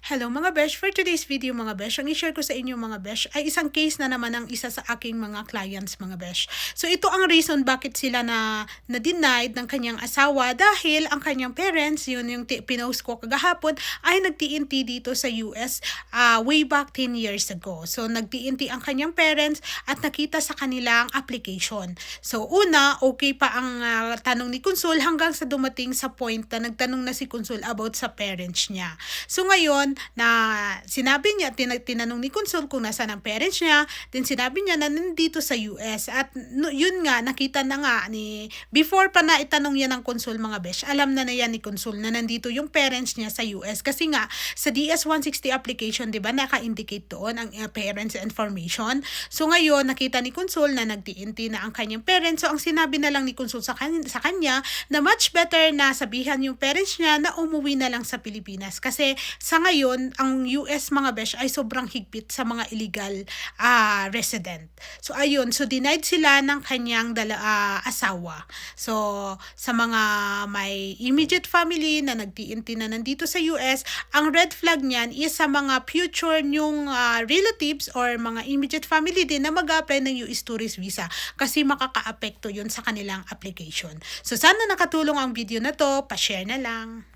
Hello mga besh! For today's video mga besh, ang i-share ko sa inyo mga besh ay isang case na naman ng isa sa aking mga clients mga besh. So ito ang reason bakit sila na-denied ng kanyang asawa dahil ang kanyang parents, yun yung pinost ko kagahapon, ay nag-TNT dito sa US way back 10 years ago. So nag-TNT ang kanyang parents at nakita sa kanilang application. So una, okay pa ang tanong ni Consul hanggang sa dumating sa point na nagtanong na si Consul about sa parents niya. So ngayon, na sinabi niya, tinanong ni Consul kung nasaan ang parents niya, then sinabi niya na nandito sa US. At yun nga, nakita na nga before pa na itanong yan ng Consul mga besh, alam na yan ni Consul na nandito yung parents niya sa US. Kasi nga, sa DS-160 application, di ba, naka-indicate doon ang parents information. So ngayon, nakita ni Consul na nag-TNT na ang kanyang parents. So ang sinabi na lang ni Consul sa kanya na much better na sabihan yung parents niya na umuwi na lang sa Pilipinas. Kasi sa ngayon, ang US mga besh ay sobrang higpit sa mga illegal resident. So ayun, so denied sila ng kanyang asawa. So sa mga may immediate family na nag-TNT na nandito sa US, ang red flag niyan is sa mga future nyong relatives or mga immediate family din na mag-apply ng US tourist visa kasi makaka-apekto yun sa kanilang application. So sana nakatulong ang video na to, pa-share na lang.